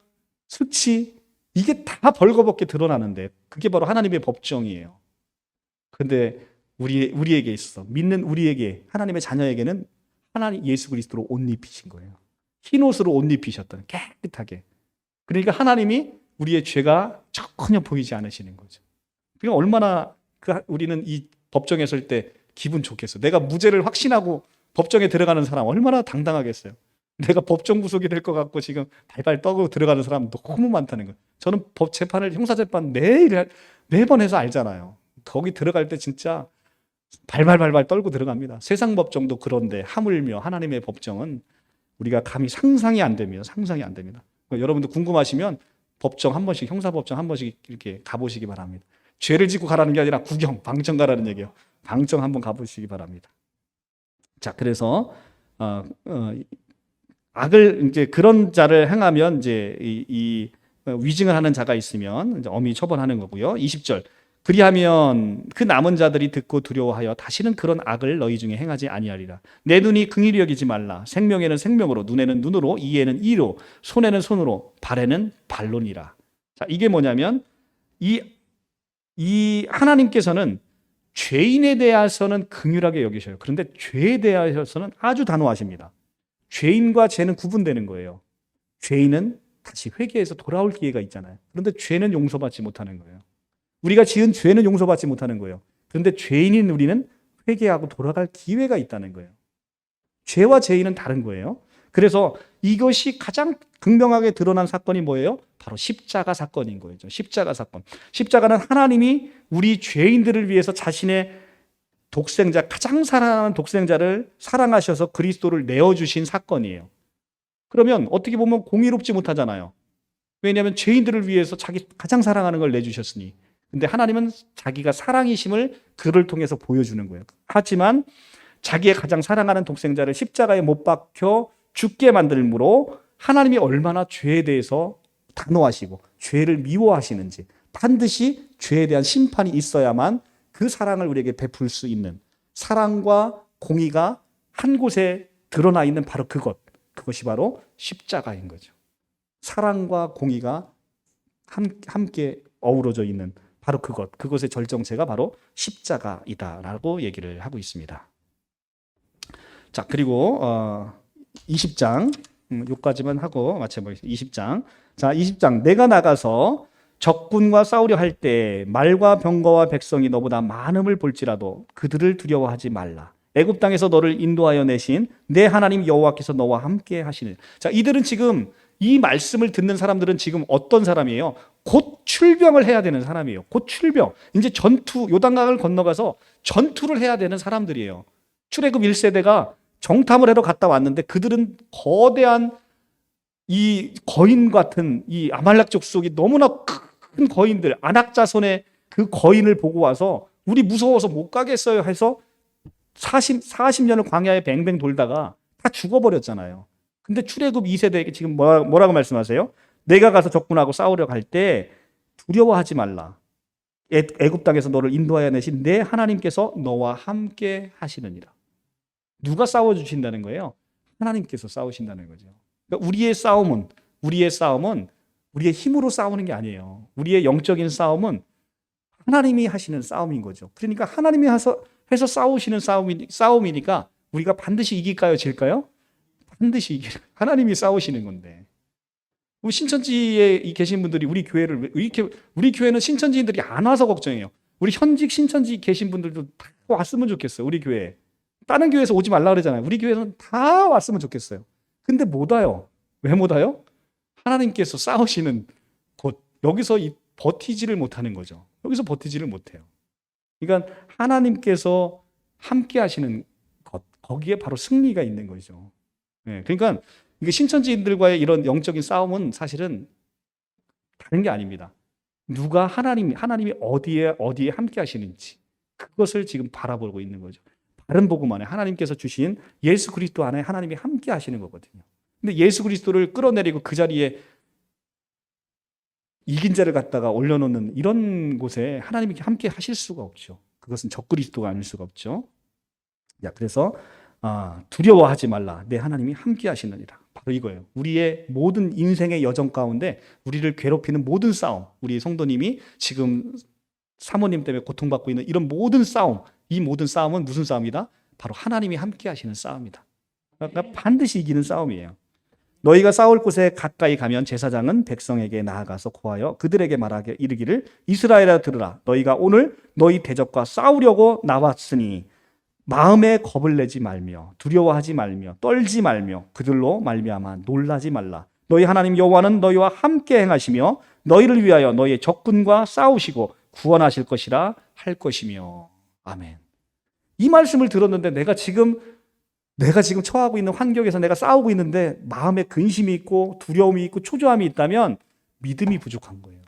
수치, 이게 다 벌거벗게 드러나는데, 그게 바로 하나님의 법정이에요. 그런데 우리에게 있어서, 믿는 우리에게, 하나님의 자녀에게는 하나님 예수 그리스도로 옷 입히신 거예요. 흰 옷으로 옷 입히셨다는, 깨끗하게. 그러니까 하나님이 우리의 죄가 전혀 보이지 않으시는 거죠. 그러니까 얼마나 우리는 이 법정에 설 때 기분 좋겠어요. 내가 무죄를 확신하고 법정에 들어가는 사람 얼마나 당당하겠어요. 내가 법정 구속이 될 것 같고 지금 발발 떠고 들어가는 사람 너무 많다는 거예요. 저는 법 재판을, 형사재판 매번 해서 알잖아요. 거기 들어갈 때 진짜 발발 떨고 들어갑니다. 세상 법정도 그런데 하물며 하나님의 법정은 우리가 감히 상상이 안 됩니다. 상상이 안 됩니다. 여러분들 궁금하시면 법정 한 번씩, 형사법정 한 번씩 이렇게 가보시기 바랍니다. 죄를 짓고 가라는 게 아니라 구경, 방청 가라는 얘기예요. 방청 한번 가보시기 바랍니다. 자, 그래서 악을, 이제 그런 자를 행하면 이제 이 위증을 하는 자가 있으면 이제 엄히 처벌하는 거고요. 20절. 그리하면 그 남은 자들이 듣고 두려워하여 다시는 그런 악을 너희 중에 행하지 아니하리라. 내 눈이 긍휼히 여기지 말라. 생명에는 생명으로, 눈에는 눈으로, 이에는 이로, 손에는 손으로, 발에는 발로니라. 자, 이게 뭐냐면 이 하나님께서는 죄인에 대해서는 긍휼하게 여기셔요. 그런데 죄에 대해서는 아주 단호하십니다. 죄인과 죄는 구분되는 거예요. 죄인은 다시 회개해서 돌아올 기회가 있잖아요. 그런데 죄는 용서받지 못하는 거예요. 우리가 지은 죄는 용서받지 못하는 거예요. 그런데 죄인인 우리는 회개하고 돌아갈 기회가 있다는 거예요. 죄와 죄인은 다른 거예요. 그래서 이것이 가장 극명하게 드러난 사건이 뭐예요? 바로 십자가 사건인 거예요. 십자가 사건. 십자가는 하나님이 우리 죄인들을 위해서 자신의 독생자, 가장 사랑하는 독생자를 사랑하셔서 그리스도를 내어주신 사건이에요. 그러면 어떻게 보면 공의롭지 못하잖아요. 왜냐하면 죄인들을 위해서 자기 가장 사랑하는 걸 내주셨으니. 근데 하나님은 자기가 사랑이심을 그를 통해서 보여주는 거예요. 하지만 자기의 가장 사랑하는 독생자를 십자가에 못 박혀 죽게 만들므로 하나님이 얼마나 죄에 대해서 단호하시고 죄를 미워하시는지, 반드시 죄에 대한 심판이 있어야만 그 사랑을 우리에게 베풀 수 있는, 사랑과 공의가 한 곳에 드러나 있는 바로 그것이 바로 십자가인 거죠. 사랑과 공의가 함께 어우러져 있는 바로 그것의 절정체가 바로 십자가이다라고 얘기를 하고 있습니다. 자, 그리고 20장, 여기까지만 하고 마쳐보겠습니다. 20장. 자, 20장. 내가 나가서 적군과 싸우려 할 때 말과 병거와 백성이 너보다 많음을 볼지라도 그들을 두려워하지 말라. 애굽 땅에서 너를 인도하여 내신 내 하나님 여호와께서 너와 함께 하시는. 자, 이들은 지금 이 말씀을 듣는 사람들은 지금 어떤 사람이에요? 곧 출병을 해야 되는 사람이에요. 곧 출병. 이제 요단강을 건너가서 전투를 해야 되는 사람들이에요. 출애굽 1세대가 정탐을 하러 갔다 왔는데 그들은 거대한 이 거인 같은 이 아말렉 족속이 너무나 큰 거인들, 아낙 자손의 그 거인을 보고 와서 우리 무서워서 못 가겠어요 해서 40년을 광야에 뱅뱅 돌다가 다 죽어버렸잖아요. 근데 출애굽 2세대에게 지금 뭐라고 말씀하세요? 내가 가서 적군하고 싸우려 갈 때 두려워하지 말라. 애굽 땅에서 너를 인도하여 내신 내 하나님께서 너와 함께 하시느니라. 누가 싸워주신다는 거예요? 하나님께서 싸우신다는 거죠. 그러니까 우리의 싸움은 우리의 힘으로 싸우는 게 아니에요. 우리의 영적인 싸움은 하나님이 하시는 싸움인 거죠. 그러니까 하나님이 해서 싸우시는 싸움이니까 우리가 반드시 이길까요? 질까요? 반드시 하나님이 싸우시는 건데. 우리 신천지에 계신 분들이 우리 교회는 신천지인들이 안 와서 걱정해요. 우리 현직 신천지 계신 분들도 다 왔으면 좋겠어요. 우리 교회에. 다른 교회에서 오지 말라 그러잖아요. 우리 교회는 다 왔으면 좋겠어요. 근데 못 와요. 왜 못 와요? 하나님께서 싸우시는 곳, 여기서 버티지를 못하는 거죠. 여기서 버티지를 못해요. 그러니까 하나님께서 함께 하시는 것, 거기에 바로 승리가 있는 거죠. 네, 그러니까 이게 신천지인들과의 이런 영적인 싸움은 사실은 다른 게 아닙니다. 누가 하나님이 어디에 함께 하시는지 그것을 지금 바라보고 있는 거죠. 바른 복음 안에 하나님께서 주신 예수 그리스도 안에 하나님이 함께 하시는 거거든요. 근데 예수 그리스도를 끌어내리고 그 자리에 이긴 자를 갖다가 올려놓는 이런 곳에 하나님이 함께 하실 수가 없죠. 그것은 적그리스도가 아닐 수가 없죠. 그래서 두려워하지 말라. 내 하나님이 함께 하시느니라. 바로 이거예요. 우리의 모든 인생의 여정 가운데 우리를 괴롭히는 모든 싸움, 우리 성도님이 지금 사모님 때문에 고통받고 있는 이런 모든 싸움, 이 모든 싸움은 무슨 싸움이다? 바로 하나님이 함께 하시는 싸움이다. 그러니까 반드시 이기는 싸움이에요. 너희가 싸울 곳에 가까이 가면 제사장은 백성에게 나아가서 고하여 그들에게 말하게 이르기를 이스라엘아 들으라. 너희가 오늘 너희 대적과 싸우려고 나왔으니 마음에 겁을 내지 말며 두려워하지 말며 떨지 말며 그들로 말미암아 놀라지 말라. 너희 하나님 여호와는 너희와 함께 행하시며 너희를 위하여 너희의 적군과 싸우시고 구원하실 것이라 할 것이며. 아멘. 이 말씀을 들었는데 내가 지금 처하고 있는 환경에서 내가 싸우고 있는데 마음에 근심이 있고 두려움이 있고 초조함이 있다면 믿음이 부족한 거예요.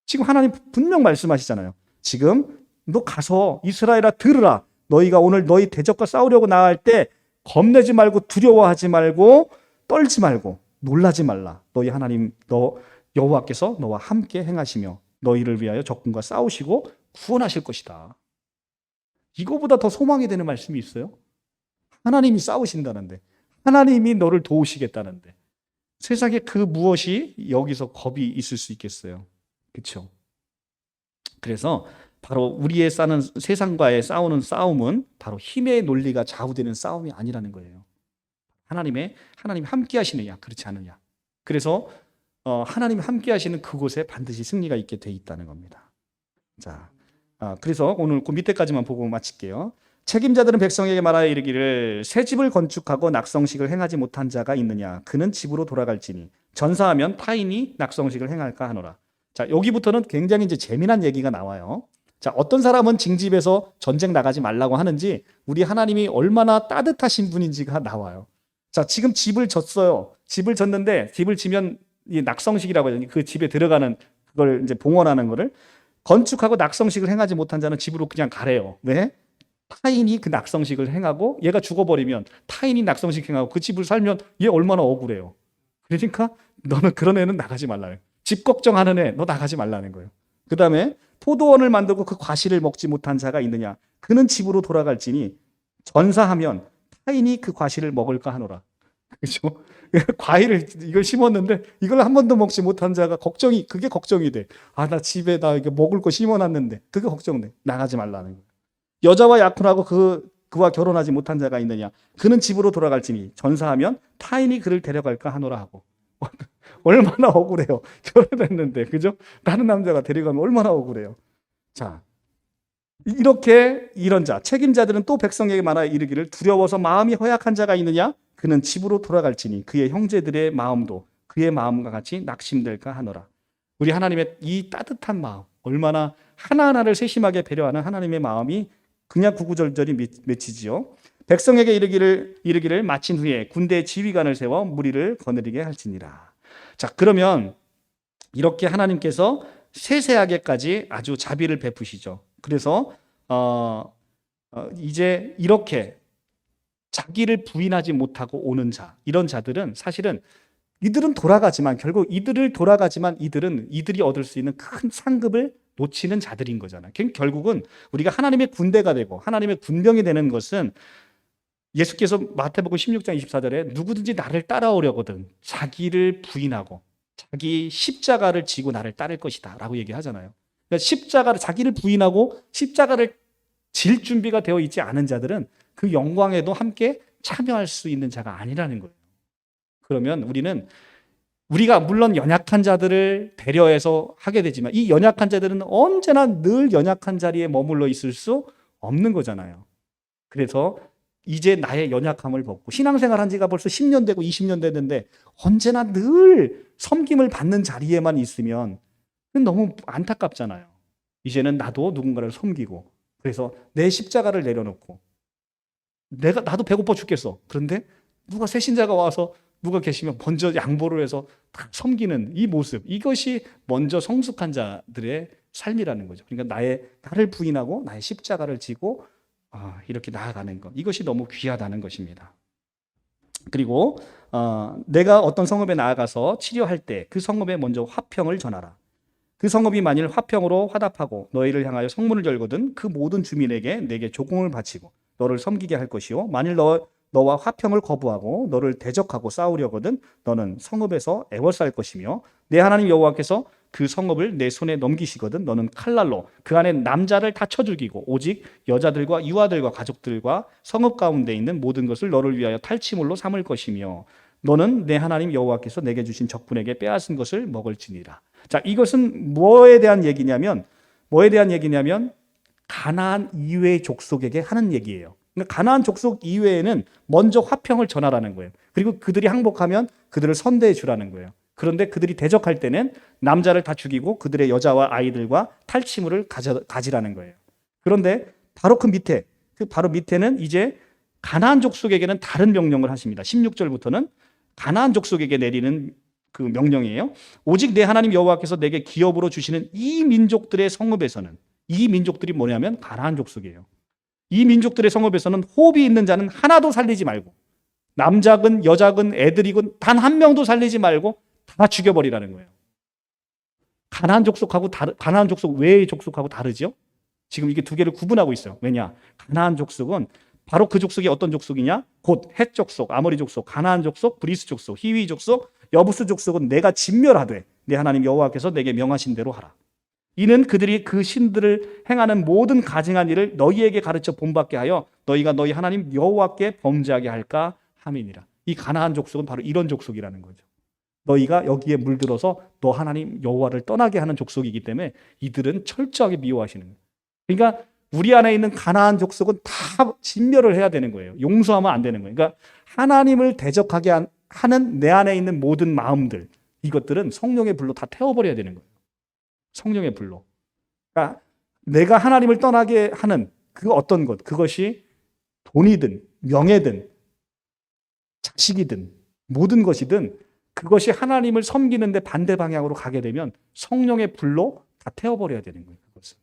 지금 하나님 분명 말씀하시잖아요. 지금 너 가서 이스라엘아 들으라. 너희가 오늘 너희 대적과 싸우려고 나갈 때 겁내지 말고 두려워하지 말고 떨지 말고 놀라지 말라. 너희 하나님 여호와께서 너와 함께 행하시며 너희를 위하여 적군과 싸우시고 구원하실 것이다. 이거보다 더 소망이 되는 말씀이 있어요? 하나님이 싸우신다는데, 하나님이 너를 도우시겠다는데 세상에 그 무엇이 여기서 겁이 있을 수 있겠어요? 그렇죠? 그래서 바로 우리의 세상과의 싸우는 싸움은 바로 힘의 논리가 좌우되는 싸움이 아니라는 거예요. 하나님 함께 하시느냐 그렇지 않느냐. 그래서 하나님이 함께 하시는 그곳에 반드시 승리가 있게 돼 있다는 겁니다. 자, 그래서 오늘 그 밑에까지만 보고 마칠게요. 책임자들은 백성에게 말하여 이르기를 새 집을 건축하고 낙성식을 행하지 못한 자가 있느냐 그는 집으로 돌아갈지니 전사하면 타인이 낙성식을 행할까 하노라. 자, 여기부터는 굉장히 이제 재미난 얘기가 나와요. 자, 어떤 사람은 징집에서 전쟁 나가지 말라고 하는지 우리 하나님이 얼마나 따뜻하신 분인지가 나와요. 자, 지금 집을 졌어요. 집을 졌는데 집을 지면 이 낙성식이라고 하잖아요. 그 집에 들어가는 그걸 이제 봉헌하는 거를 건축하고 낙성식을 행하지 못한 자는 집으로 그냥 가래요. 왜? 타인이 그 낙성식을 행하고 얘가 죽어버리면 타인이 낙성식 행하고 그 집을 살면 얘 얼마나 억울해요. 그러니까 너는 그런 애는 나가지 말라는 거예요. 집 걱정하는 애 너 나가지 말라는 거예요. 그 다음에 포도원을 만들고 그 과실을 먹지 못한 자가 있느냐 그는 집으로 돌아갈지니 전사하면 타인이 그 과실을 먹을까 하노라. 그렇죠? 과일을 이걸 심었는데 이걸 한 번도 먹지 못한 자가 그게 걱정이 돼. 나 집에 이게 먹을 거 심어놨는데 그게 걱정돼. 나가지 말라는 거예요. 여자와 약혼하고 그와 결혼하지 못한 자가 있느냐 그는 집으로 돌아갈지니 전사하면 타인이 그를 데려갈까 하노라 하고. 얼마나 억울해요. 결혼했는데 그죠? 다른 남자가 데려가면 얼마나 억울해요. 자, 이렇게 이런 자 책임자들은 또 백성에게 말하여 이르기를 두려워서 마음이 허약한 자가 있느냐 그는 집으로 돌아갈지니 그의 형제들의 마음도 그의 마음과 같이 낙심될까 하노라. 우리 하나님의 이 따뜻한 마음, 얼마나 하나하나를 세심하게 배려하는 하나님의 마음이 그냥 구구절절히 맺히지요. 백성에게 이르기를 마친 후에 군대의 지휘관을 세워 무리를 거느리게 할지니라. 자, 그러면 이렇게 하나님께서 세세하게까지 아주 자비를 베푸시죠. 그래서 이제 이렇게 자기를 부인하지 못하고 오는 자, 이런 자들은 사실은 이들은 돌아가지만 결국 이들이 얻을 수 있는 큰 상급을 놓치는 자들인 거잖아요. 결국은 우리가 하나님의 군대가 되고 하나님의 군병이 되는 것은 예수께서 마태복음 16장 24절에 누구든지 나를 따라오려거든 자기를 부인하고 자기 십자가를 지고 나를 따를 것이다 라고 얘기하잖아요. 그러니까 자기를 부인하고 십자가를 질 준비가 되어 있지 않은 자들은 그 영광에도 함께 참여할 수 있는 자가 아니라는 거예요. 그러면 우리가 물론 연약한 자들을 배려해서 하게 되지만 이 연약한 자들은 언제나 늘 연약한 자리에 머물러 있을 수 없는 거잖아요. 그래서 이제 나의 연약함을 벗고 신앙생활 한 지가 벌써 10년 되고 20년 됐는데 언제나 늘 섬김을 받는 자리에만 있으면 너무 안타깝잖아요. 이제는 나도 누군가를 섬기고 그래서 내 십자가를 내려놓고 나도 배고파 죽겠어. 그런데 누가 새신자가 와서 누가 계시면 먼저 양보를 해서 다 섬기는 이 모습, 이것이 먼저 성숙한 자들의 삶이라는 거죠. 그러니까 나를 부인하고 나의 십자가를 지고 이렇게 나아가는 것, 이것이 너무 귀하다는 것입니다. 그리고 내가 어떤 성읍에 나아가서 치료할 때 그 성읍에 먼저 화평을 전하라. 그 성읍이 만일 화평으로 화답하고 너희를 향하여 성문을 열거든 그 모든 주민에게 내게 조공을 바치고 너를 섬기게 할 것이요 만일 너와 화평을 거부하고 너를 대적하고 싸우려거든 너는 성읍에서 애워쌀 것이며 내 하나님 여호와께서 그 성읍을 내 손에 넘기시거든 너는 칼날로 그 안에 남자를 다 쳐 죽이고 오직 여자들과 유아들과 가족들과 성읍 가운데 있는 모든 것을 너를 위하여 탈취물로 삼을 것이며 너는 내 하나님 여호와께서 내게 주신 적군에게 빼앗은 것을 먹을지니라. 자, 이것은 뭐에 대한 얘기냐면 가나안 이외의 족속에게 하는 얘기예요. 그러니까 가나안 족속 이외에는 먼저 화평을 전하라는 거예요. 그리고 그들이 항복하면 그들을 선대해 주라는 거예요. 그런데 그들이 대적할 때는 남자를 다 죽이고 그들의 여자와 아이들과 탈취물을 가지라는 거예요. 그런데 바로 바로 밑에는 이제 가나안 족속에게는 다른 명령을 하십니다. 16절부터는 가나안 족속에게 내리는 그 명령이에요. 오직 내 하나님 여호와께서 내게 기업으로 주시는 이 민족들의 성읍에서는, 이 민족들이 뭐냐면 가나안 족속이에요. 이 민족들의 성읍에서는 호흡이 있는 자는 하나도 살리지 말고 남자건 여자건 애들이건 단 한 명도 살리지 말고 다 죽여버리라는 거예요. 가나안 족속 외의 족속하고 다르죠? 지금 이게 두 개를 구분하고 있어요. 왜냐? 가나안 족속은 바로 그 족속이 어떤 족속이냐? 곧 헷 족속, 아모리 족속, 가나안 족속, 브리스 족속, 히위 족속, 여부스 족속은 내가 진멸하되 내 하나님 여호와께서 내게 명하신 대로 하라. 이는 그들이 그 신들을 행하는 모든 가증한 일을 너희에게 가르쳐 본받게 하여 너희가 너희 하나님 여호와께 범죄하게 할까 함이니라. 이 가나안 족속은 바로 이런 족속이라는 거죠. 너희가 여기에 물들어서 너 하나님 여호와를 떠나게 하는 족속이기 때문에 이들은 철저하게 미워하시는 거예요. 그러니까 우리 안에 있는 가나안 족속은 다 진멸을 해야 되는 거예요. 용서하면 안 되는 거예요. 그러니까 하나님을 대적하게 하는 내 안에 있는 모든 마음들, 이것들은 성령의 불로 다 태워버려야 되는 거예요. 성령의 불로. 그러니까 내가 하나님을 떠나게 하는 그 어떤 것, 그것이 돈이든 명예든 자식이든 모든 것이든 그것이 하나님을 섬기는데 반대 방향으로 가게 되면 성령의 불로 다 태워버려야 되는 거예요. 그것은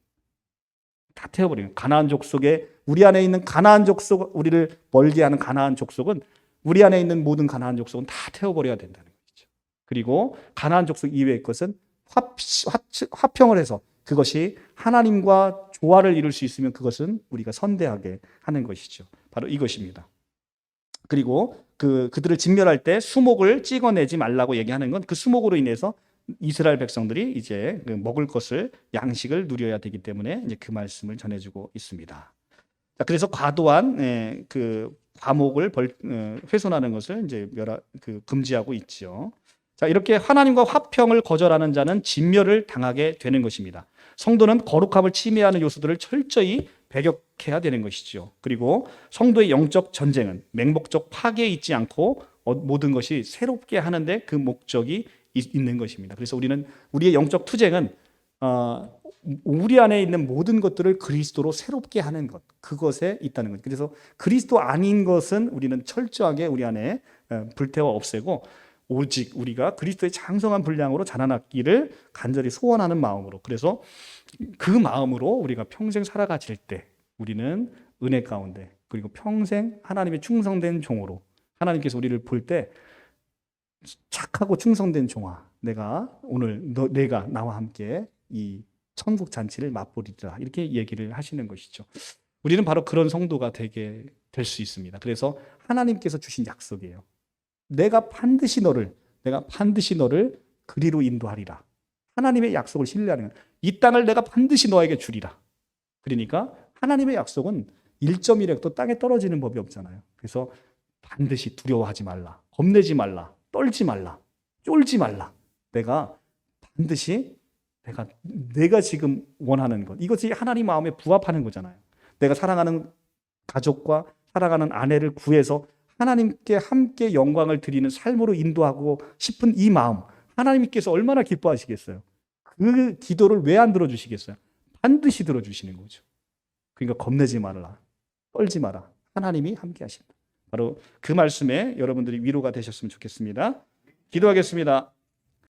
다 태워버리는. 가나안 족속에 우리 안에 있는 가나안 족속, 우리를 멀게 하는 가나안 족속은 우리 안에 있는 모든 가나안 족속은 다 태워버려야 된다는 거죠. 그리고 가나안 족속 이외의 것은 화평을 해서 그것이 하나님과 조화를 이룰 수 있으면 그것은 우리가 선대하게 하는 것이죠. 바로 이것입니다. 그리고 그들을 진멸할 때 수목을 찍어내지 말라고 얘기하는 건 그 수목으로 인해서 이스라엘 백성들이 이제 먹을 것을 양식을 누려야 되기 때문에 이제 그 말씀을 전해주고 있습니다. 자, 그래서 과도한 그 과목을 훼손하는 것을 이제 금지하고 있죠. 자, 이렇게 하나님과 화평을 거절하는 자는 진멸을 당하게 되는 것입니다. 성도는 거룩함을 침해하는 요소들을 철저히 배격해야 되는 것이죠. 그리고 성도의 영적 전쟁은 맹목적 파괴에 있지 않고 모든 것이 새롭게 하는데 그 목적이 있는 것입니다. 그래서 우리의 영적 투쟁은 우리 안에 있는 모든 것들을 그리스도로 새롭게 하는 것, 그것에 있다는 것. 그래서 그리스도 아닌 것은 우리는 철저하게 우리 안에 불태워 없애고 오직 우리가 그리스도의 장성한 분량으로 자라났기를 간절히 소원하는 마음으로, 그래서 그 마음으로 우리가 평생 살아가질 때 우리는 은혜 가운데 그리고 평생 하나님의 충성된 종으로 하나님께서 우리를 볼 때 착하고 충성된 종아, 내가 나와 함께 이 천국 잔치를 맛보리라, 이렇게 얘기를 하시는 것이죠. 우리는 바로 그런 성도가 되게 될 수 있습니다. 그래서 하나님께서 주신 약속이에요. 내가 반드시 너를 그리로 인도하리라. 하나님의 약속을 신뢰하는 거예요. 이 땅을 내가 반드시 너에게 주리라. 그러니까 하나님의 약속은 1.1획도 땅에 떨어지는 법이 없잖아요. 그래서 반드시 두려워하지 말라, 겁내지 말라, 떨지 말라, 쫄지 말라. 내가 반드시 내가 지금 원하는 것, 이것이 하나님 마음에 부합하는 거잖아요. 내가 사랑하는 가족과 사랑하는 아내를 구해서 하나님께 함께 영광을 드리는 삶으로 인도하고 싶은 이 마음, 하나님께서 얼마나 기뻐하시겠어요? 그 기도를 왜 안 들어주시겠어요? 반드시 들어주시는 거죠. 그러니까 겁내지 말라, 떨지 마라. 하나님이 함께 하신다. 바로 그 말씀에 여러분들이 위로가 되셨으면 좋겠습니다. 기도하겠습니다.